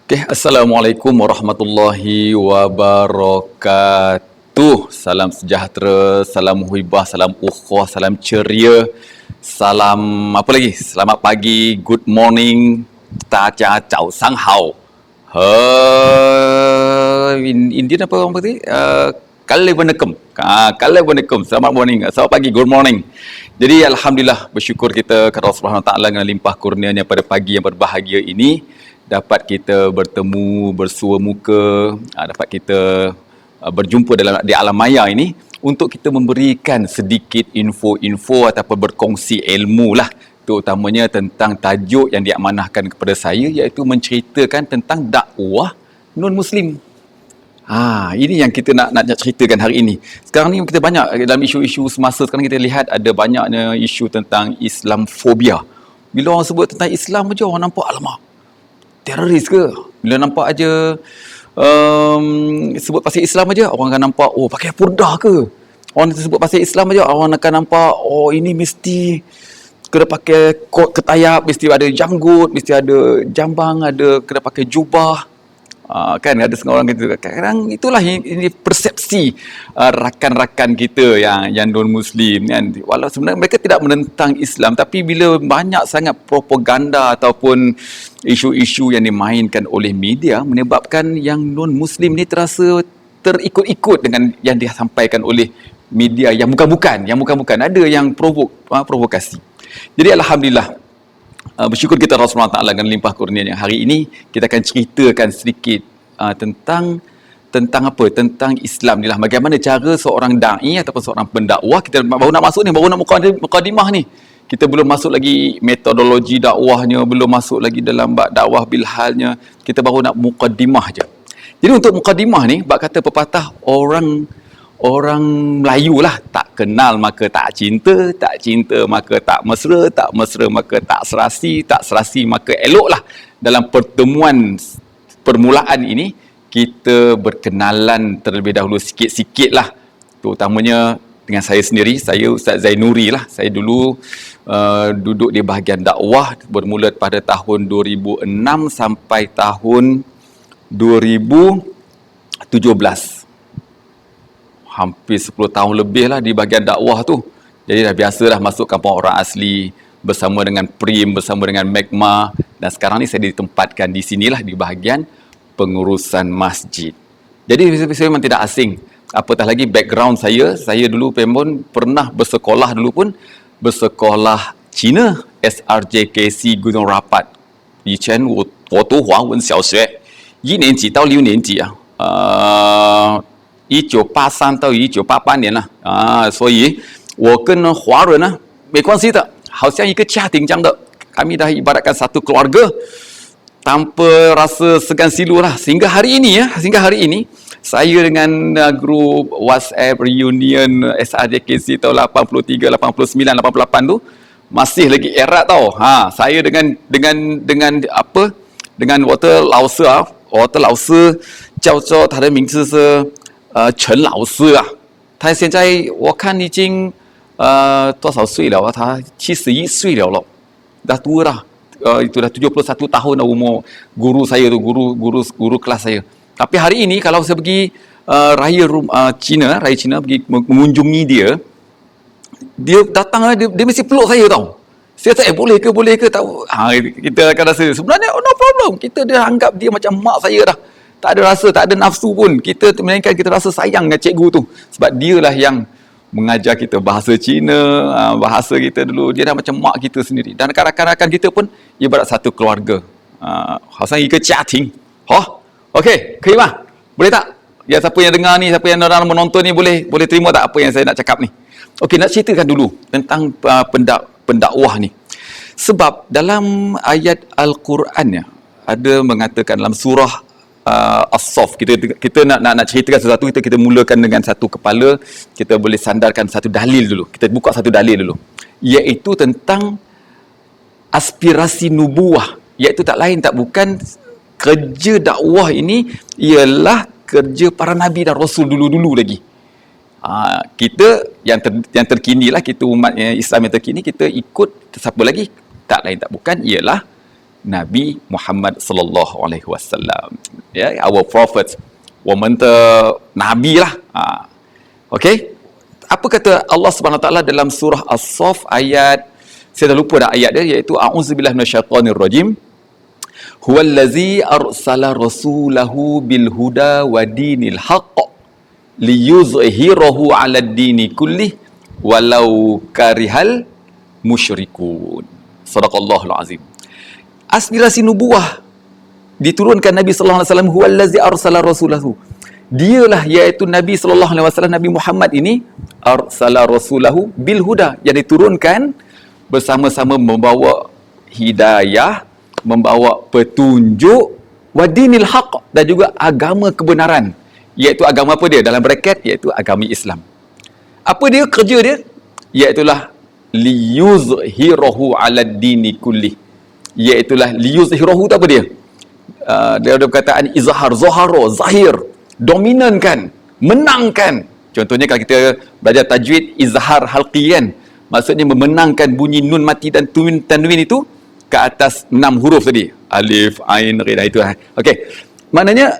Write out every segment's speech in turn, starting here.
Okay, Assalamualaikum warahmatullahi wabarakatuh. Salam sejahtera, salam muhibah, salam ukhuwah, salam ceria, salam apa lagi? Selamat pagi, good morning, 大家早上好. Indian apa orang berarti? Kalaiwanakum. Kalaiwanakum. Selamat morning. Selamat pagi, good morning. Jadi alhamdulillah bersyukur kita kepada Allah Subhanahu Wa Taala dengan limpah kurnianya pada pagi yang berbahagia ini, dapat kita bertemu, bersua muka, dapat kita berjumpa di alam maya ini untuk kita memberikan sedikit info-info ataupun berkongsi ilmu lah, terutamanya tentang tajuk yang diamanahkan kepada saya, iaitu menceritakan tentang dakwah non-Muslim. Ini yang kita nak ceritakan hari ini. Sekarang ni kita banyak dalam isu-isu semasa sekarang, kita lihat ada banyaknya isu tentang Islamfobia. Bila orang sebut tentang Islam aja, orang nampak alamak, teroris ke? Bila nampak aja sebut pasal Islam aja, orang akan nampak, oh pakai purdah ke? Orang sebut pasal Islam aja, orang akan nampak, oh ini mesti kena pakai kot ketayap, mesti ada janggut, mesti ada jambang, ada kena pakai jubah. Kan ada setengah orang kata, kadang itulah ini persepsi rakan-rakan kita yang non-Muslim kan. Walau sebenarnya mereka tidak menentang Islam, tapi bila banyak sangat propaganda ataupun isu-isu yang dimainkan oleh media, menyebabkan yang non-Muslim ni terasa terikut-ikut dengan yang disampaikan oleh media yang bukan-bukan, ada yang provokasi. Jadi alhamdulillah, bersyukur kita Allah SWT dengan limpah kurnianya. Hari ini kita akan ceritakan sedikit tentang apa? Tentang Islam ni lah. Bagaimana cara seorang da'i ataupun seorang pendakwah. Kita baru nak masuk ni, baru nak mukadimah ni. Kita belum masuk lagi metodologi dakwahnya, belum masuk lagi dalam bab dakwah bilhalnya. Kita baru nak mukadimah je. Jadi untuk mukadimah ni, bab kata pepatah, orang Melayu lah, tak kenal maka tak cinta maka tak mesra maka tak serasi maka elok lah. Dalam permulaan ini, kita berkenalan terlebih dahulu sikit-sikit lah, terutamanya dengan saya sendiri. Saya Ustaz Zainuri lah. Saya dulu duduk di bahagian dakwah bermula pada tahun 2006 sampai tahun 2017. Hampir 10 tahun lebih lah di bahagian dakwah tu. Jadi dah biasa dah masuk kampung orang asli, bersama dengan PRIM, bersama dengan Magma, dan sekarang ni saya ditempatkan di sinilah di bahagian pengurusan masjid. Jadi saya memang tidak asing. Apatah lagi background saya dulu pun pernah bersekolah Cina, SRJKC Gunung Rapat. 以前我读华文小学1年级到6年级1983到1988年了所以我跟华人呢没关系的，好像一个家庭这样的，kami dah ibaratkan satu keluarga tanpa rasa segan silu lah. Sehingga hari ini saya dengan grup WhatsApp reunion SRJKC tahun 83, 89, 88 tu masih lagi erat tau. Saya dengan apa? Dengan 我的老师叫做他的名字是陈老师啊，他现在我看已经多少岁了他71岁了 dah tua dah. Itu dah 71 tahun dah umur guru saya tu, guru kelas saya. Tapi hari ini kalau saya pergi raya Cina pergi mengunjungi dia datang, dia mesti peluk saya tau. Saya tak boleh ke tahu. Kita akan rasa sebenarnya no problem. Kita dah anggap dia macam mak saya dah. Tak ada rasa, tak ada nafsu pun. Melainkan kita rasa sayang dengan cikgu tu. Sebab dialah yang mengajar kita bahasa Cina, bahasa kita dulu. Dia dah macam mak kita sendiri. Dan rakan-rakan kita pun ibarat satu keluarga. Hasan ika chatting. Okey, kaya mah? Boleh tak? Ya, siapa yang dengar ni, siapa yang orang menonton ni boleh terima tak apa yang saya nak cakap ni? Okey, nak ceritakan dulu tentang pendakwah ni. Sebab dalam ayat Al-Quran ada mengatakan dalam surah As-Saff, kita nak ceritakan sesuatu, kita mulakan dengan satu kepala, kita boleh sandarkan satu dalil dulu. Kita buka satu dalil dulu, iaitu tentang aspirasi nubuwah, iaitu tak lain tak bukan kerja dakwah ini ialah kerja para nabi dan rasul dulu-dulu lagi. Kita yang terkini lah, kita umat Islam yang terkini, kita ikut siapa lagi? Tak lain tak bukan ialah Nabi Muhammad sallallahu alaihi wasallam. Ya, our prophet. 我们的 Nabi lah. Okay? Apa kata Allah Subhanahu Wa Taala dalam surah As-Saff ayat, saya dah lupa dah ayat dia, iaitu a'udzubillahi minasyaitonir rajim. Huwallazi arsala rasulahu bil huda wa dinil haqq liyuzhirahu 'alad dini kullih walau karihal musyrikun. Sadaqallahul azim. Aspirasi nubuah diturunkan Nabi sallallahu alaihi wasallam, huwallazi arsala rasulahu. Dialah iaitu Nabi sallallahu alaihi wasallam, Nabi Muhammad ini arsala rasulahu bil huda, yang diturunkan bersama-sama membawa hidayah, membawa petunjuk, wa dinil haq, dan juga agama kebenaran. Iaitu agama apa dia? Dalam bracket iaitu agama Islam. Apa dia kerja dia? Iaitulah liyuzhirahu 'alad dini kullih. Iaitulah liyuzhirahu tu apa dia? Dia ada perkataan izhar, zahara, zahir, dominankan, menangkan. Contohnya kalau kita belajar tajwid izhar halqi kan, maksudnya memenangkan bunyi nun mati dan tanwin itu ke atas 6 huruf tadi, alif, ain, rin, itu. Okey, maknanya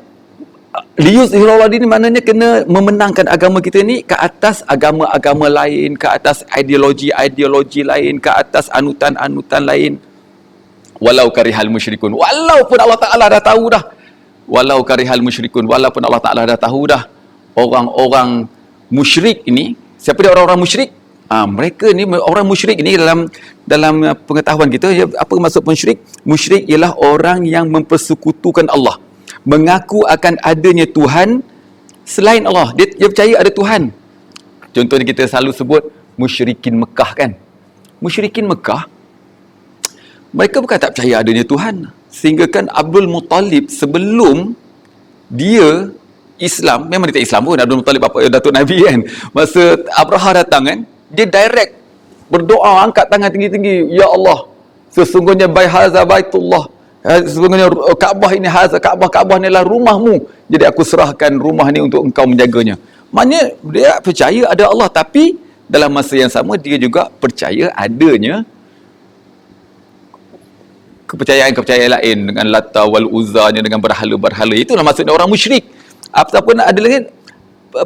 liyuzhirahu ini maknanya kena memenangkan agama kita ni ke atas agama-agama lain, ke atas ideologi-ideologi lain, ke atas anutan-anutan lain. Walau karihal musyrikun, walaupun Allah Ta'ala dah tahu dah, walau karihal musyrikun, walaupun Allah Ta'ala dah tahu dah, orang-orang musyrik ini, siapa dia orang-orang musyrik? Mereka ni, orang musyrik ni dalam pengetahuan kita, apa maksud musyrik? Musyrik ialah orang yang mempersekutukan Allah, mengaku akan adanya Tuhan selain Allah. Dia percaya ada Tuhan. Contohnya kita selalu sebut musyrikin Mekah kan. Musyrikin Mekah, mereka bukan tak percaya adanya Tuhan. Sehingga kan Abdul Muttalib sebelum dia Islam, memang dia tak Islam pun, Abdul Muttalib bapa Datuk Nabi kan. Masa Abraha datang kan, dia direct berdoa, angkat tangan tinggi-tinggi, ya Allah, sesungguhnya haza baitullah, sesungguhnya Kaabah ini, haza Kaabah ni adalah rumahmu, jadi aku serahkan rumah ni untuk engkau menjaganya. Maknanya dia percaya ada Allah, tapi dalam masa yang sama dia juga percaya adanya kepercayaan lain dengan Lata wal Uzzanya, dengan berhala-berhala. Itulah maksudnya orang musyrik. Ataupun ada lagi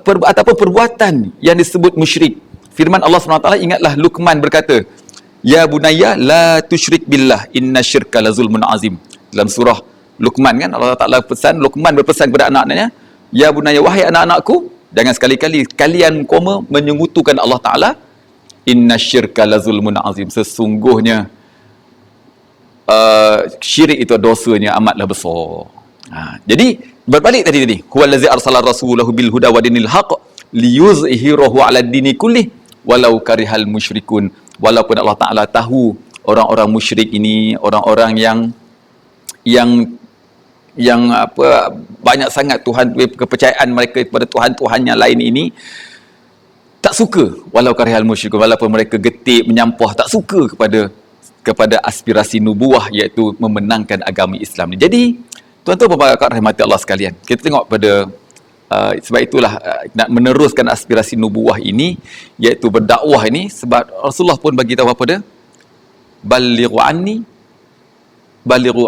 ataupun perbuatan yang disebut musyrik. Firman Allah SWT, ingatlah Luqman berkata, ya bunayya la tusyrik billah inna syirka la zulmun azim. Dalam surah Luqman kan, Allah Ta'ala pesan, Luqman berpesan kepada anak-anaknya, ya bunayya, wahai anak-anakku, jangan sekali-kali kalian menyekutukan Allah Ta'ala. Inna syirka la zulmun azim. Sesungguhnya syirik itu dosanya amatlah besar. Jadi berbalik tadi huwallazi arsala rasulahu bil huda wa dinil haqq liyuzhirahu 'alad dini kullih walau karihal musyrikun. Walaupun Allah Ta'ala tahu orang-orang musyrik ini, orang-orang yang banyak sangat Tuhan, kepercayaan mereka kepada Tuhan-Tuhan yang lain ini tak suka, walau karihal musyrikun, walaupun mereka getik, menyampah, tak suka kepada aspirasi nubuah, iaitu memenangkan agama Islam ni. Jadi tuan-tuan dan puan rahmati Allah sekalian, kita tengok pada sebab itulah nak meneruskan aspirasi nubuah ini, iaitu berdakwah ini, sebab Rasulullah pun bagi tahu apa dia? Balighu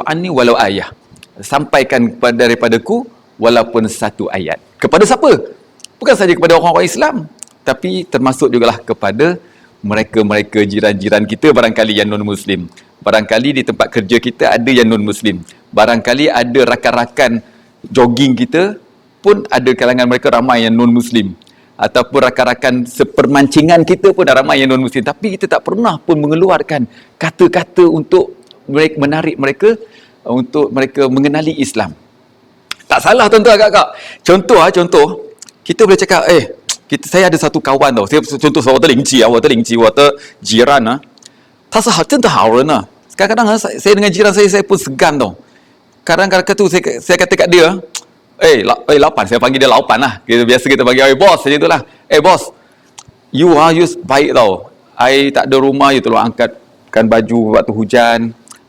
anni walau ayah. Sampaikan daripadaku walaupun satu ayat. Kepada siapa? Bukan saja kepada orang-orang Islam, tapi termasuk jugalah kepada mereka-mereka jiran-jiran kita barangkali yang non-Muslim. Barangkali di tempat kerja kita ada yang non-Muslim. Barangkali ada rakan-rakan jogging kita pun ada kalangan mereka ramai yang non-Muslim. Ataupun rakan-rakan sepermancingan kita pun ada ramai yang non-Muslim. Tapi kita tak pernah pun mengeluarkan kata-kata untuk menarik mereka, untuk mereka mengenali Islam. Tak salah tuan-tuan agak-agak. Contoh, kita boleh cakap, saya ada satu kawan tau， contoh我的邻居我的jiran他是真的好人kadang-kadang saya dengan jiran saya pun segan tau. Kadang-kadang tu saya kata kat dia, lapan, saya panggil dia lapan lah. Biasa kita panggil, bos, macam itulah. Bos, you baik tau. I tak ada rumah, you tolong angkatkan baju waktu hujan.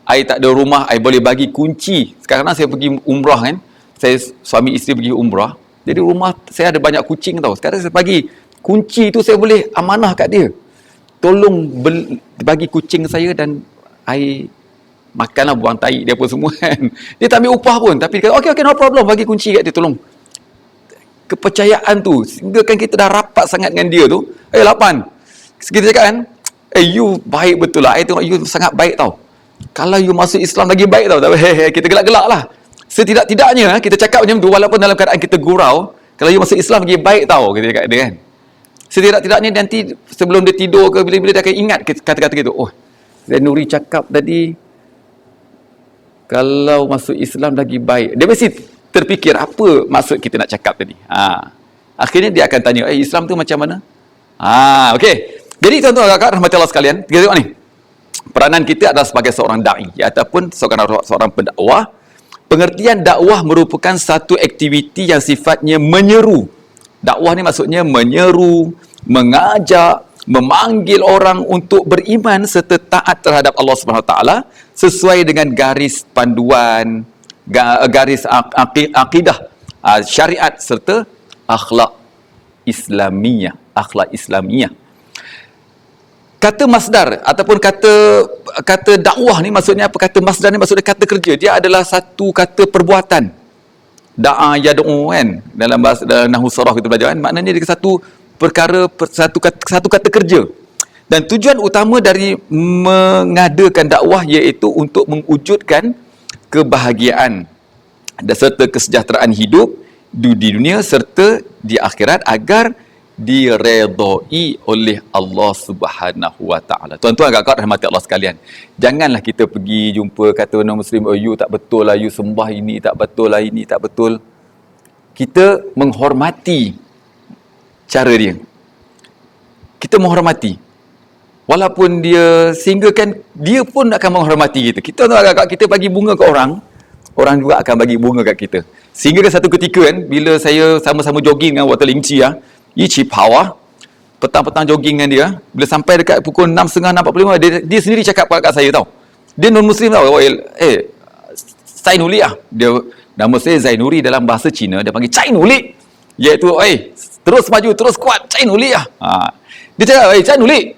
I tak ada rumah, I boleh bagi kunci. Sekarang saya pergi umrah kan, saya suami isteri pergi umrah. Jadi rumah saya ada banyak kucing tau. Sekarang saya bagi kunci tu, saya boleh amanah kat dia. Tolong bagi kucing saya dan I makanlah buang tahi dia pun semua kan. Dia tak ambil upah pun, tapi dia kata, okey no problem, bagi kunci kat dia, tolong. Kepercayaan tu sehingga kan kita dah rapat sangat dengan dia tu. Lapan, kita cakap kan, you baik betul lah, I tengok you sangat baik tau, kalau you masuk Islam lagi baik tau. Tapi kita gelak-gelak lah. Setidak-tidaknya kita cakap macam tu, walaupun dalam keadaan kita gurau, kalau you masuk Islam lagi baik tau, kita cakap dia kan. Setidak-tidaknya nanti sebelum dia tidur ke, bila-bila dia akan ingat kata-kata gitu. Oh, Zainuri cakap tadi kalau masuk Islam lagi baik. Dia mesti terfikir apa maksud kita nak cakap tadi. Akhirnya dia akan tanya, Islam tu macam mana? Okey. Jadi tuan-tuan dan kakak rahmati Allah sekalian, kita tengok ni. Peranan kita adalah sebagai seorang da'i ataupun seorang pendakwah. Pengertian dakwah merupakan satu aktiviti yang sifatnya menyeru. Dakwah ni maksudnya menyeru, mengajak, memanggil orang untuk beriman serta taat terhadap Allah Subhanahu Wa Taala sesuai dengan garis panduan, garis akidah, syariat serta akhlak Islamiyah. Kata masdar ataupun kata dakwah ni maksudnya apa? Kata masdar ni maksudnya kata kerja. Dia adalah satu kata perbuatan. Da'a yad'u kan, dalam bahasa nahwu saraf kita belajar kan, maknanya dia satu perkara, satu kata kerja. Dan tujuan utama dari mengadakan dakwah iaitu untuk mewujudkan kebahagiaan dan serta kesejahteraan hidup di dunia serta di akhirat agar diredai oleh Allah Subhanahu Wa Taala. Tuan-tuan kakak rahmati Allah sekalian, janganlah kita pergi jumpa kata non muslim, you tak betul lah, you sembah ini tak betul lah, ini tak betul. Kita menghormati cara dia. Kita menghormati. Walaupun dia, sehingga kan dia pun akan menghormati kita. Kita tahu kakak, kita bagi bunga ke orang, orang juga akan bagi bunga kat kita. Sehingga kan satu ketika kan, bila saya sama-sama jogging dengan Walter Lingci petang-petang jogging dengan dia, bila sampai dekat pukul 6.30, 6.45, dia sendiri cakap kat saya tau. Dia non-muslim tau. Zainuri dia, nama saya Zainuri dalam bahasa Cina, dia panggil Zainuri, iaitu terus maju, terus kuat, Zainuri Dia cakap, Zainuri,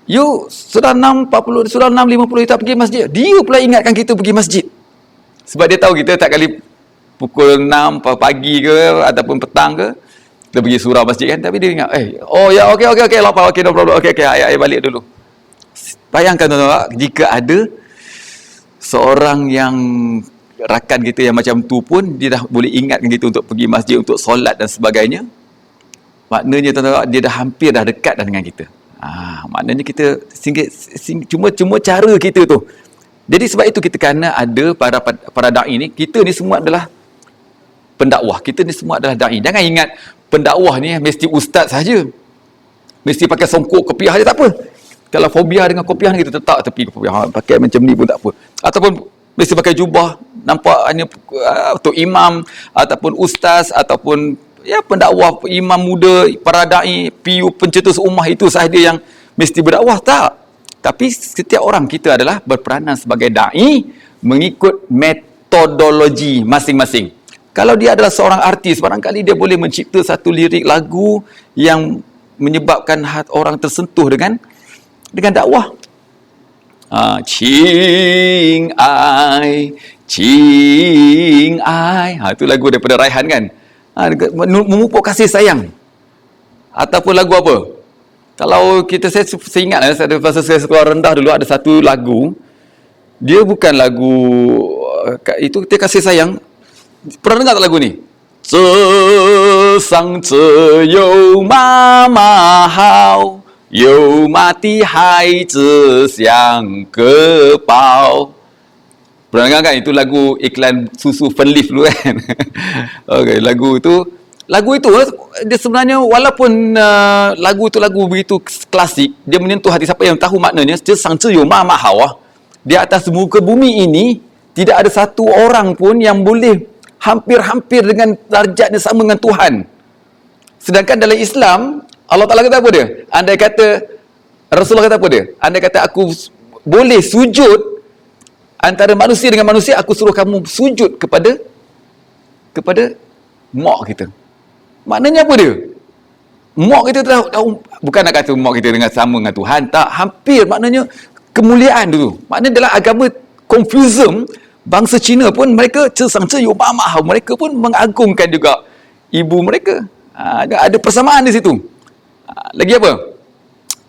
you sudah 6.40, sudah 6.50 you tak pergi masjid. Dia pula ingatkan kita pergi masjid, sebab dia tahu kita tak kali pukul 6 pagi ke ataupun petang ke kita pergi surau masjid kan. Tapi dia ingat, okey, lapar, okey, no problem, okey, ayah balik dulu. Bayangkan tuan-tuan, jika ada seorang yang rakan kita yang macam tu pun, dia dah boleh ingatkan kita untuk pergi masjid, untuk solat dan sebagainya, maknanya tuan-tuan, dia dah hampir dah dekat dah dengan kita. Maknanya kita cuma cara kita tu. Jadi sebab itu kita kena ada para da'i ni. Kita ni semua adalah pendakwah, kita ni semua adalah da'i. Jangan ingat pendakwah ni mesti ustaz saja, mesti pakai songkok kopiah saja, tak apa. Kalau fobia dengan kopiah ni, kita letak tepi kopiah, pakai macam ni pun tak apa. Ataupun mesti pakai jubah, nampak hanya untuk imam ataupun ustaz ataupun pendakwah, imam muda, para da'i, PU, pencetus ummah itu sahaja yang mesti berdakwah, tak. Tapi setiap orang kita adalah berperanan sebagai da'i mengikut metodologi masing-masing. Kalau dia adalah seorang artis, barangkali dia boleh mencipta satu lirik lagu yang menyebabkan hati orang tersentuh dengan dakwah. Cing ai, itu lagu daripada Raihan kan. Memupuk kasih sayang. Ataupun lagu apa? Kalau saya ingat, masa saya sekolah rendah dulu, ada satu lagu, dia bukan lagu itu, dia kasih sayang. Pernah dengar tak lagu ni? Ce sang ce you ma ma hao, you mati hai ce xiang ke pao. Pernah dengar kan? Itu lagu iklan susu Fenleaf dulu kan. Okay, lagu itu dia sebenarnya, walaupun lagu itu lagu begitu klasik, dia menyentuh hati siapa yang tahu maknanya. Ce sang ce you ma ma hao, di atas muka bumi ini tidak ada satu orang pun yang boleh hampir-hampir dengan darjatnya sama dengan Tuhan. Sedangkan dalam Islam, Allah Ta'ala kata apa dia? Andai kata, Rasulullah kata apa dia? Andai kata aku boleh sujud antara manusia dengan manusia, aku suruh kamu sujud kepada mak kita. Maknanya apa dia? Mak kita telah, bukan nak kata mak kita dengan sama dengan Tuhan, tak, hampir, maknanya kemuliaan dulu. Maknanya dalam agama Confucianism, bangsa Cina pun mereka mereka pun mengagungkan juga ibu mereka. Ada persamaan di situ. Lagi apa?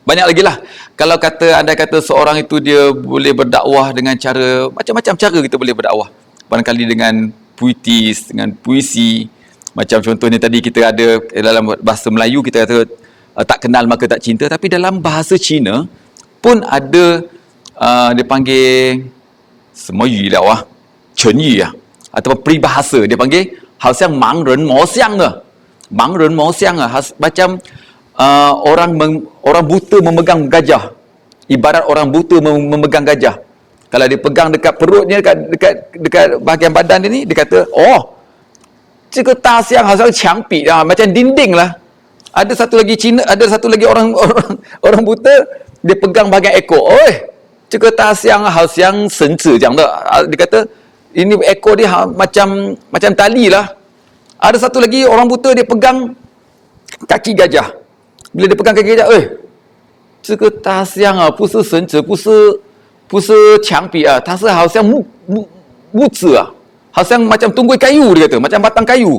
Banyak lagi lah. Kalau anda kata seorang itu dia boleh berdakwah dengan cara, macam-macam cara kita boleh berdakwah. Barangkali dengan puitis, dengan puisi. Macam contohnya tadi kita ada dalam bahasa Melayu kita kata tak kenal maka tak cinta, tapi dalam bahasa Cina pun ada dia panggil semoyi lah wah, cenyi lah, ataupun peribahasa dia panggil hao xiang mang ren mo xiang lah. Mang ren mo xiang lah, macam orang buta memegang gajah. Ibarat orang buta memegang gajah. Kalau dia pegang dekat perutnya, dekat bahagian badan dia ni, dia kata, oh, cik ta xiang hao xiang qiang bi lah, macam dinding lah. Ada satu lagi orang buta, dia pegang bahagian ekor. Oi, cik ta xiang hao xiang shen zi jiang de. Dia kata, ini ekor dia macam tali lah. Ada satu lagi orang buta, dia pegang kaki gajah. Bila dia pegang kaki gajah, cik ta xiang ah, bu shi shen zi, bu shi qiang bi ah, ta shi hao xiang mu zi ah. Hao xiang macam tunggui kayu, dia kata, macam batang kayu.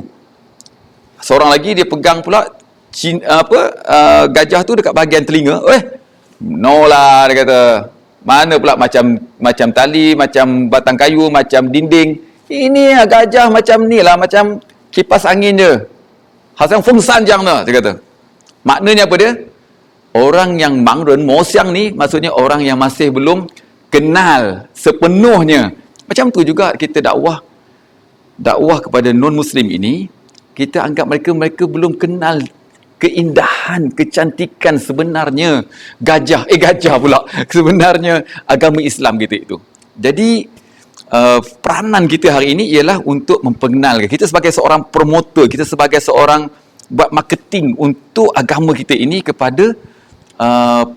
Seorang lagi dia pegang pula gajah tu dekat bahagian telinga. No lah, dia kata. Mana pula macam tali, macam batang kayu, macam dinding. Ini gajah macam ni lah, macam kipas angin je. Hao feng san jang lah, dia kata. Maknanya apa dia? Orang yang mangren mo xiang ni, maksudnya orang yang masih belum kenal sepenuhnya. Macam tu juga kita dakwah kepada non-Muslim ini, kita anggap mereka belum kenal keindahan, kecantikan sebenarnya gajah pula sebenarnya agama Islam kita itu. Jadi peranan kita hari ini ialah untuk memperkenalkan, kita sebagai seorang promotor, kita sebagai seorang buat marketing untuk agama kita ini kepada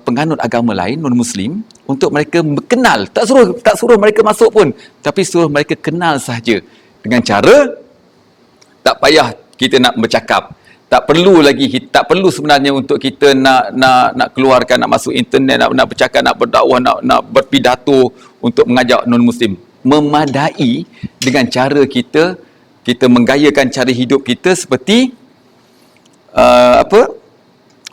penganut agama lain, non-Muslim, untuk mereka kenal. Tak suruh mereka masuk pun, tapi suruh mereka kenal sahaja dengan cara tak payah kita nak bercakap. Tak perlu sebenarnya untuk kita nak keluarkan, nak masuk internet, nak bercakap, nak berdakwah, nak berpidato untuk mengajak non-Muslim. Memadai dengan cara kita menggayakan cara hidup kita seperti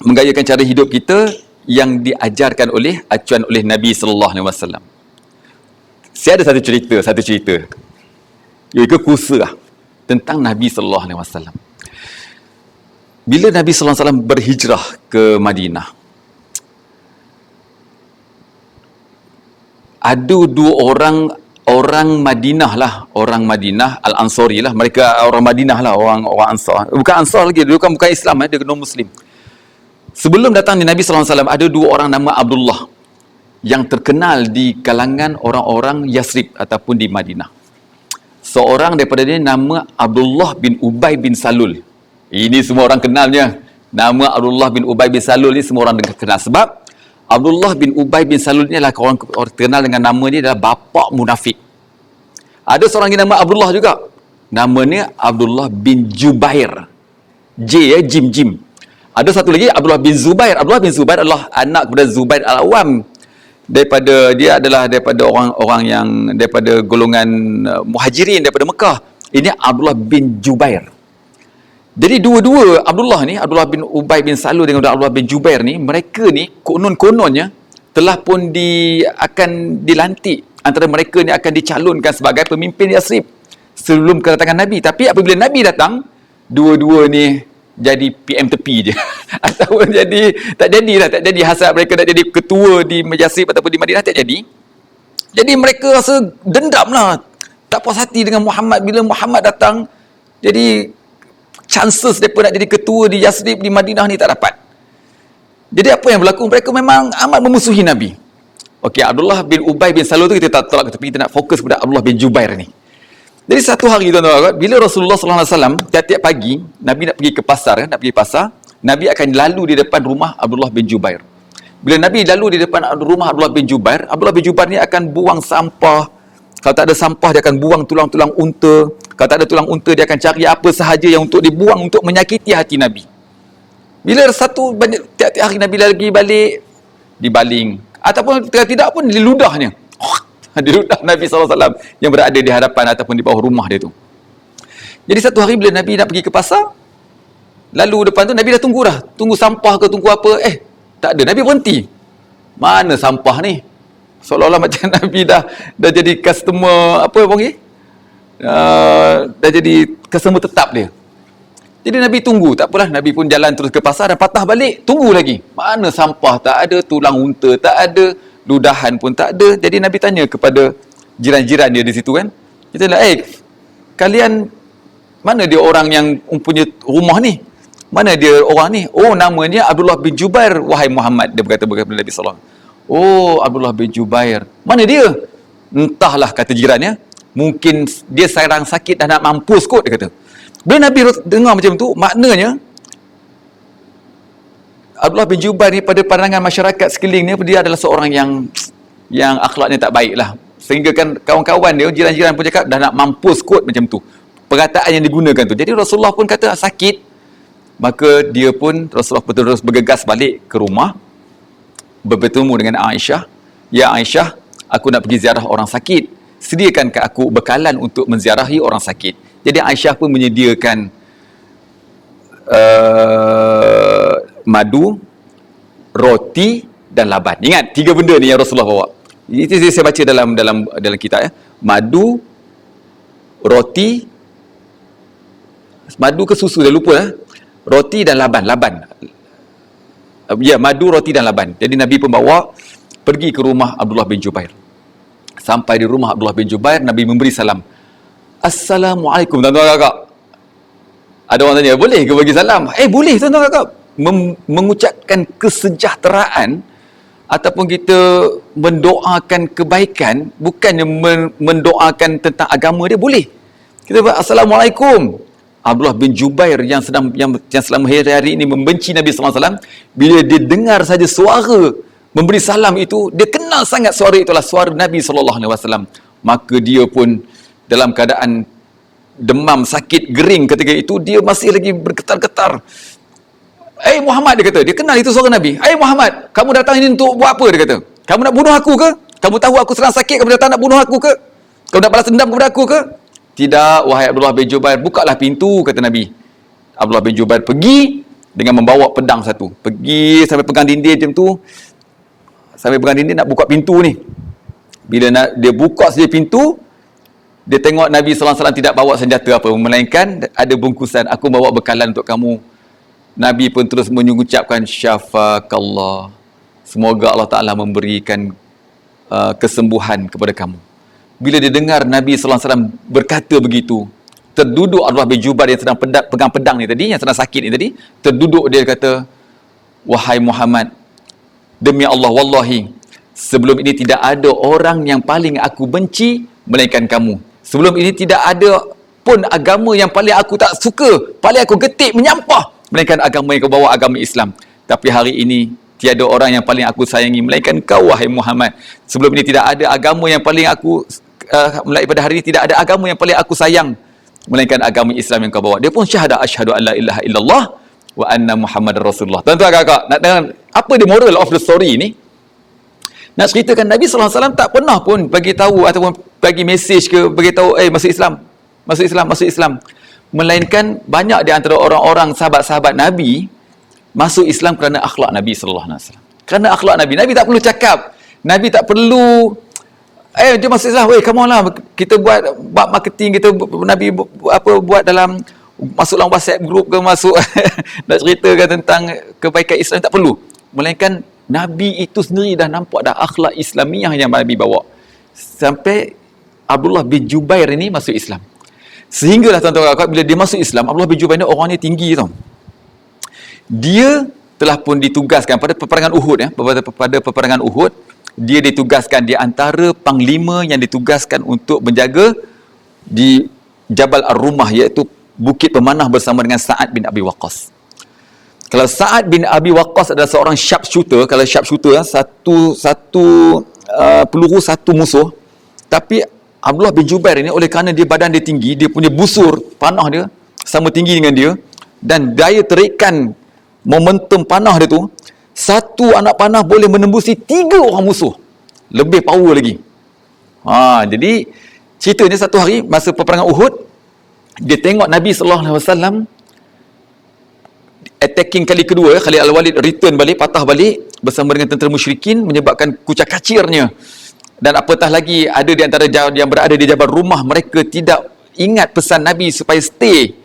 menggayakan cara hidup kita yang diajarkan acuan oleh Nabi sallallahu alaihi wasallam. Saya ada satu cerita. Iaitu kisah tentang Nabi sallallahu alaihi wasallam. Bila Nabi sallallahu alaihi wasallam berhijrah ke Madinah, ada dua orang Madinah lah, orang Madinah Al-Ansari lah, mereka orang Madinah lah, orang Ansar. Bukan Ansar lagi, bukan Islam, dia non-Muslim. Sebelum datang Nabi sallallahu alaihi wasallam, ada dua orang nama Abdullah yang terkenal di kalangan orang-orang Yasrib ataupun di Madinah. Seorang daripada dia nama Abdullah bin Ubay bin Salul. Ini semua orang kenalnya. Nama Abdullah bin Ubay bin Salul ni semua orang kenal. Sebab Abdullah bin Ubay bin Salul ni adalah orang terkenal dengan nama ni adalah bapa munafik. Ada seorang yang nama Abdullah juga. Namanya Abdullah bin Jubair. Jim. Ada satu lagi Abdullah bin Zubair. Abdullah bin Zubair adalah anak kepada Zubair Al-Awwam. Dia adalah daripada orang yang daripada golongan Muhajirin daripada Mekah. Ini Abdullah bin Jubair. Jadi dua-dua Abdullah bin Ubay bin Salul dengan Abdullah bin Jubair ni, mereka ni kononnya telah pun akan dilantik, antara mereka ni akan dicalonkan sebagai pemimpin Yasrib sebelum kedatangan Nabi. Tapi apabila Nabi datang, dua-dua ni jadi PM tepi je. Ataupun tak jadi hasrat mereka nak jadi ketua di Yasrib ataupun di Madinah, tak jadi. Jadi mereka rasa dendam lah, tak puas hati dengan Muhammad. Bila Muhammad datang, jadi chances mereka nak jadi ketua di Yasrib, di Madinah ni tak dapat. Jadi apa yang berlaku? Mereka memang amat memusuhi Nabi. Okey, Abdullah bin Ubay bin Salul tu kita tak tolak ke tepi, kita nak fokus pada Abdullah bin Jubair ni. Jadi satu hari tuan-tuan, bila Rasulullah sallallahu alaihi wasallam tiap-tiap pagi Nabi nak pergi ke pasar, Nabi akan lalu di depan rumah Abdullah bin Jubair. Bila Nabi lalu di depan rumah Abdullah bin Jubair ni akan buang sampah. Kalau tak ada sampah, dia akan buang tulang-tulang unta. Kalau tak ada tulang unta, dia akan cari apa sahaja yang untuk dibuang untuk menyakiti hati Nabi. Bila tiap-tiap hari Nabi lagi balik, dibaling. Ataupun tidak pun di ludahnya. Di ludah Nabi SAW yang berada di hadapan ataupun di bawah rumah dia tu. Jadi satu hari bila Nabi nak pergi ke pasar, lalu depan tu Nabi dah tunggu dah. Tunggu sampah ke tunggu apa. Tak ada. Nabi berhenti. Mana sampah ni? Seolah-olah macam Nabi dah jadi customer, apa panggil? Dah jadi customer tetap dia. Jadi Nabi tunggu. Tak apalah. Nabi pun jalan terus ke pasar dan patah balik. Tunggu lagi. Mana sampah? Tak ada. Tulang unta tak ada. Ludahan pun tak ada. Jadi Nabi tanya kepada jiran-jiran dia di situ kan. Dia tanya, kalian, mana dia orang yang punya rumah ni? Mana dia orang ni? Oh, namanya Abdullah bin Jubair, wahai Muhammad. Dia berkata kepada Nabi SAW. Oh, Abdullah bin Jubair. Mana dia? Entahlah, kata jirannya. Mungkin dia sarang sakit dah nak mampus kot, dia kata. Bila Nabi dengar macam tu, maknanya Abdullah bin Jubair ni pada pandangan masyarakat sekelilingnya, dia adalah seorang yang akhlaknya tak baik lah. Sehingga kan kawan-kawan dia, jiran-jiran pun cakap dah nak mampus kot macam tu. Perkataan yang digunakan tu. Jadi Rasulullah pun kata sakit. Maka dia pun, Rasulullah pun terus bergegas balik ke rumah, bertemu dengan Aisyah. Ya Aisyah, aku nak pergi ziarah orang sakit. Sediakan ke aku bekalan untuk menziarahi orang sakit. Jadi Aisyah pun menyediakan madu, roti dan laban. Ingat, 3 benda ni yang Rasulullah bawa. Itu saya baca dalam kitab ya. Madu, roti, madu ke susu dah lupa roti dan laban. Ya, madu, roti dan laban. Jadi Nabi pun bawa pergi ke rumah Abdullah bin Jubair. Sampai di rumah Abdullah bin Jubair, Nabi memberi salam. Assalamualaikum, tuan-tuan kakak. Ada orang tanya, boleh ke bagi salam? Boleh tuan-tuan kakak. Mengucapkan kesejahteraan ataupun kita mendoakan kebaikan, bukannya mendoakan tentang agama dia, boleh. Kita buat Assalamualaikum. Abdullah bin Jubair yang selama hari-hari ini membenci Nabi SAW, bila dia dengar saja suara memberi salam itu, dia kenal sangat suara itulah suara Nabi SAW. Maka dia pun dalam keadaan demam, sakit, gering ketika itu, dia masih lagi bergetar-getar. Muhammad, dia kata, dia kenal itu suara Nabi. Muhammad, kamu datang ini untuk buat apa? Dia kata, kamu nak bunuh aku ke? Kamu tahu aku sedang sakit, kamu datang nak bunuh aku ke? Kamu nak balas dendam kepada aku ke? Tidak, wahai Abdullah bin Jubair, bukalah pintu, kata Nabi. Abdullah bin Jubair pergi dengan membawa pedang satu. Pergi sampai pegang dinding macam tu. Sampai pegang dinding nak buka pintu ni. Bila dia buka saja pintu, dia tengok Nabi SAW tidak bawa senjata apa, melainkan ada bungkusan, aku bawa bekalan untuk kamu. Nabi pun terus mengucapkan syafakallah. Semoga Allah Ta'ala memberikan kesembuhan kepada kamu. Bila dia dengar Nabi SAW berkata begitu, terduduk Abdullah bin Jubair yang sedang pegang pedang ni tadi, yang sedang sakit ni tadi, terduduk dia kata, wahai Muhammad, demi Allah, wallahi, sebelum ini tidak ada orang yang paling aku benci melainkan kamu. Sebelum ini tidak ada pun agama yang paling aku tak suka, paling aku getik, menyampah, melainkan agama yang kau bawa, agama Islam. Tapi hari ini tiada orang yang paling aku sayangi melainkan kau, wahai Muhammad. Sebelum ini tidak ada agama yang paling aku mulai pada hari ini tidak ada agama yang paling aku sayang melainkan agama Islam yang kau bawa. Dia pun syahadah asyhadu an la ilaha illallah wa anna Muhammadar Rasulullah. Tuan-tuan kakak, nak dengar apa the moral of the story ni? Nak ceritakan Nabi SAW tak pernah pun bagi tahu ataupun bagi mesej ke bagi tahu masuk Islam, masuk Islam, masuk Islam. Melainkan banyak di antara orang-orang sahabat-sahabat Nabi masuk Islam kerana akhlak Nabi sallallahu alaihi wasallam. Kerana akhlak Nabi. Nabi tak perlu cakap. Nabi tak perlu jom masuk Islam. Come on lah. Kita buat marketing, kita Nabi buat dalam, masuk dalam WhatsApp group ke, masuk nak ceritakan tentang kebaikan Islam, tak perlu. Melainkan Nabi itu sendiri dah nampak dah akhlak Islamiah yang Nabi bawa. Sampai Abdullah bin Jubair ini masuk Islam. Sehinggalah tuan-tuan bila dia masuk Islam, Abdullah bin Jubair ni orangnya tinggi tau. Dia telah pun ditugaskan pada peperangan Uhud pada peperangan Uhud, dia ditugaskan di antara panglima yang ditugaskan untuk menjaga di Jabal Ar-Rumah, iaitu Bukit Pemanah bersama dengan Sa'ad bin Abi Waqqas. Kalau Sa'ad bin Abi Waqqas adalah seorang sharpshooter, kalau sharpshooter satu peluru satu musuh, tapi Abdullah bin Jubair ini oleh kerana dia badan dia tinggi, dia punya busur panah dia sama tinggi dengan dia, dan daya terikan momentum panah dia tu, satu anak panah boleh menembusi 3 orang musuh. Lebih power lagi. Jadi ceritanya satu hari masa peperangan Uhud, dia tengok Nabi SAW attacking kali kedua, Khalid Al-Walid return balik, patah balik bersama dengan tentera musyrikin, menyebabkan kucak kacirnya. Dan apatah lagi, ada di antara yang berada di Jabal Rumah, mereka tidak ingat pesan Nabi supaya stay,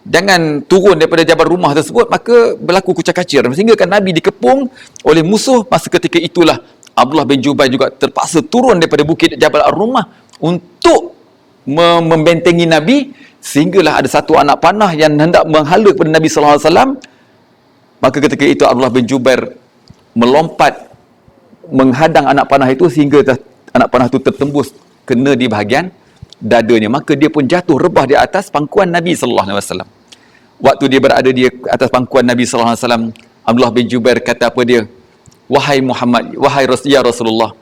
jangan turun daripada Jabal Rumah tersebut, maka berlaku kucak kacir sehingga kan Nabi dikepung oleh musuh. Masa ketika itulah Abdullah bin Jubair juga terpaksa turun daripada bukit Jabal Ar-Rumah untuk membentengi Nabi, sehinggalah ada satu anak panah yang hendak menghala kepada Nabi SAW. Maka ketika itu Abdullah bin Jubair melompat menghadang anak panah itu, sehingga anak panah itu tertembus kena di bahagian dadanya. Maka dia pun jatuh rebah di atas pangkuan Nabi SAW. Waktu dia berada di atas pangkuan Nabi SAW, Abdullah bin Jubair kata apa dia? Wahai Muhammad, wahai ya Rasulullah.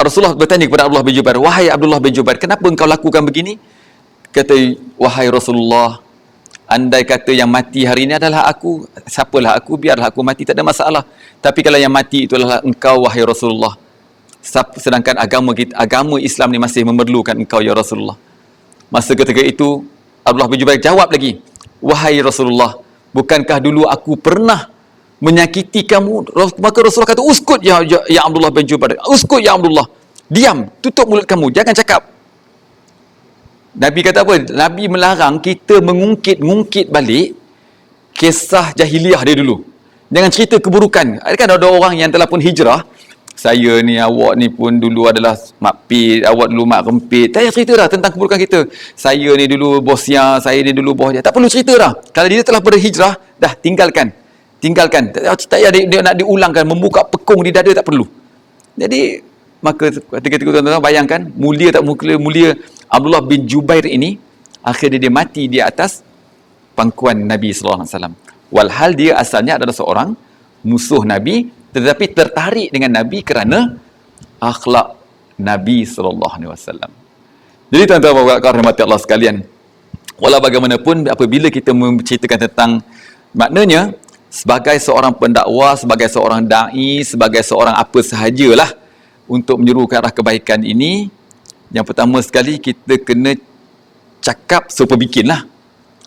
Rasulullah bertanya kepada Abdullah bin Jubair, wahai Abdullah bin Jubair, kenapa engkau lakukan begini? Kata, wahai Rasulullah, andai kata yang mati hari ini adalah aku, siapalah aku, biarlah aku mati, tak ada masalah. Tapi kalau yang mati itulah engkau, wahai Rasulullah, sedangkan agama Islam ni masih memerlukan engkau, ya Rasulullah. Masa ketika itu Abdullah bin Jubair jawab lagi, wahai Rasulullah, bukankah dulu aku pernah menyakiti kamu? Maka Rasulullah kata, uskut ya Abdullah bin Jubair, uskut ya Abdullah, diam, tutup mulut kamu, jangan cakap. Nabi kata apa? Nabi melarang kita mengungkit balik kisah jahiliah dia dulu. Jangan cerita keburukan. Kan ada orang yang telah pun hijrah, saya ni, awak ni pun dulu adalah mak pit, awak dulu mak rempit, tak payah cerita dah tentang keburukan kita. Saya ni dulu bosnya, saya ni dulu bos dia, tak perlu cerita dah. Kalau dia telah berhijrah, dah tinggalkan. Tak payah dia nak diulangkan, membuka pekung di dada, tak perlu. Jadi maka ketika tuan-tuan bayangkan mulia tak mulia Abdullah bin Jubair ini, akhirnya dia mati di atas pangkuan Nabi SAW. Walhal dia asalnya adalah seorang musuh Nabi, tetapi tertarik dengan Nabi kerana akhlak Nabi SAW. Jadi tuan-tuan rahmati Allah sekalian, walau bagaimanapun apabila kita menceritakan tentang maknanya sebagai seorang pendakwah, sebagai seorang da'i, sebagai seorang apa sahajalah untuk menyeru ke arah kebaikan ini, yang pertama sekali kita kena cakap serupa bikinlah.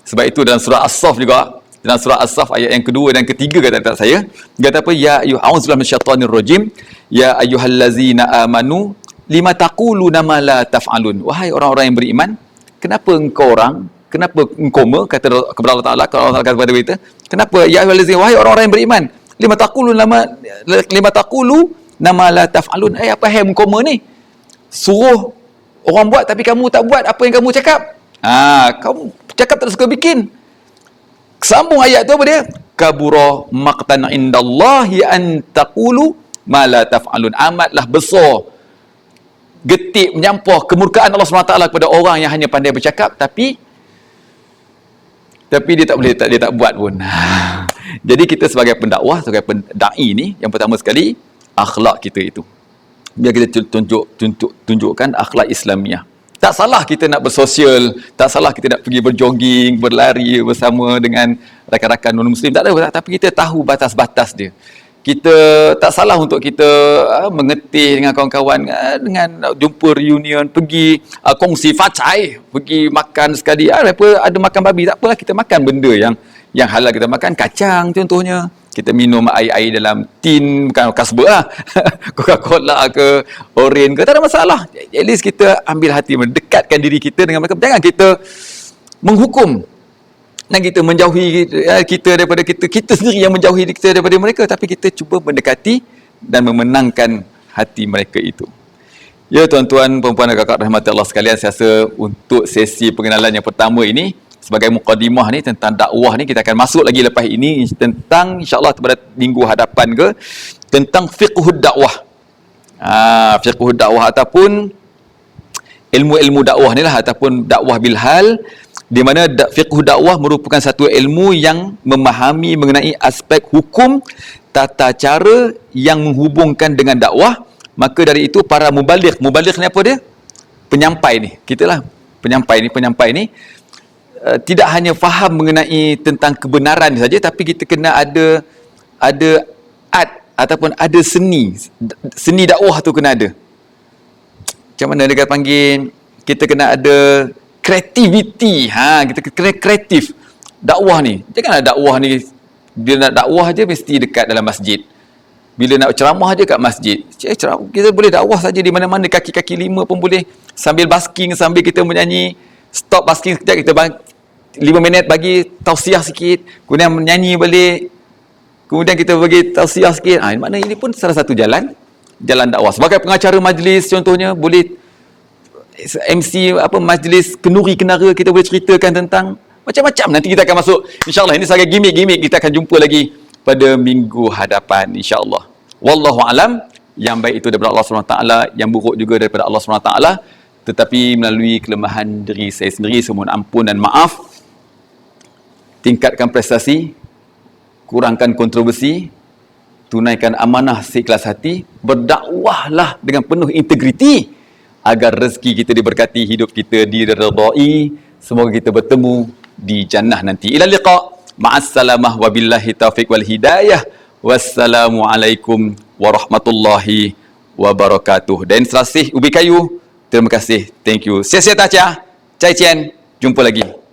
Sebab itu dalam surah As-Saff juga, dalam surah As-Saff ayat yang kedua dan ketiga kata saya, kata apa? Ya a'udzubillahi minasyaitonir rajim, ya ayyuhallazina amanu lima taquluna ma la taf'alun. Wahai orang-orang yang beriman, kenapa engkau kata kepada Allah Taala, kalau Allah kata kepada kita, kenapa ya ayyuhallazina, wahai orang-orang yang beriman, lima taqulu nama la taf'alun. Apa hal mukoma ni? Suruh orang buat tapi kamu tak buat apa yang kamu cakap. Kamu cakap tak suka bikin. Sambung ayat tu apa dia? Kabura maqtan indallahi an taqulu ma la taf'alun. Amatlah besar, getik, menyampah kemurkaan Allah SWT kepada orang yang hanya pandai bercakap tapi dia tak boleh, dia tak buat pun. Jadi kita sebagai pendakwah, sebagai pendai ni, yang pertama sekali akhlak kita itu. Biar kita tunjukkan akhlak Islamiah. Tak salah kita nak bersosial, tak salah kita nak pergi berjogging, berlari bersama dengan rakan-rakan non-Muslim, tak ada. Tapi kita tahu batas-batas dia. Kita tak salah untuk kita mengetih dengan kawan-kawan, dengan jumpa reunion, pergi kongsi facai, pergi makan sekali. Ada makan babi, tak apalah, kita makan benda yang halal. Kita makan kacang contohnya. Kita minum air dalam tin, bukan kasba lah. Coca-Cola ke, Orange ke, tak ada masalah. At least kita ambil hati, mendekatkan diri kita dengan mereka. Jangan kita menghukum dan kita menjauhi kita daripada kita sendiri yang menjauhi kita daripada mereka, tapi kita cuba mendekati dan memenangkan hati mereka itu. Ya tuan-tuan, perempuan dan kakak rahmat Allah sekalian, saya rasa untuk sesi pengenalan yang pertama ini, sebagai mukadimah ni tentang dakwah ni, kita akan masuk lagi lepas ini tentang, insyaAllah pada minggu hadapan ke, tentang fiqhud dakwah. Fiqhud dakwah ataupun ilmu-ilmu dakwah ni lah, ataupun dakwah bilhal, di mana fiqhud dakwah merupakan satu ilmu yang memahami mengenai aspek hukum, tata cara yang menghubungkan dengan dakwah. Maka dari itu para mubaligh ni apa dia? Penyampai ni, kita lah penyampai ni tidak hanya faham mengenai tentang kebenaran saja, tapi kita kena ada art ataupun ada seni dakwah tu kena ada. Macam mana dia panggil, kita kena ada kreativiti. Kita kena kreatif. Dakwah ni, janganlah dakwah ni bila nak dakwah je mesti dekat dalam masjid. Bila nak ceramah je kat masjid. Kita boleh dakwah saja di mana-mana, kaki-kaki lima pun boleh. Sambil basking, sambil kita menyanyi. Stop basking sekejap, kita 5 minit bagi tausiah sikit, kemudian menyanyi balik, kemudian kita bagi tausiah sikit. Mana ini pun salah satu jalan dakwah. Sebagai pengacara majlis contohnya, boleh MC majlis kenuri kenara, kita boleh ceritakan tentang macam-macam. Nanti kita akan masuk, insyaAllah ini sebagai gimmick, kita akan jumpa lagi pada minggu hadapan, insyaAllah. Wallahu alam. Yang baik itu daripada Allah SWT, yang buruk juga daripada Allah SWT. Tetapi melalui kelemahan diri saya sendiri, saya mohon ampun dan maaf. Tingkatkan prestasi, kurangkan kontroversi, tunaikan amanah seikhlas hati, berdakwahlah dengan penuh integriti agar rezeki kita diberkati, hidup kita diredai. Semoga kita bertemu di jannah nanti. Ila liqa. Ma'assalamah wabillahi taufiq wal hidayah. Wassalamualaikum warahmatullahi wabarakatuh. Dan selasih ubi kayu. Terima kasih. Thank you. Sia-sia tacha. Cai Cian. Jumpa lagi.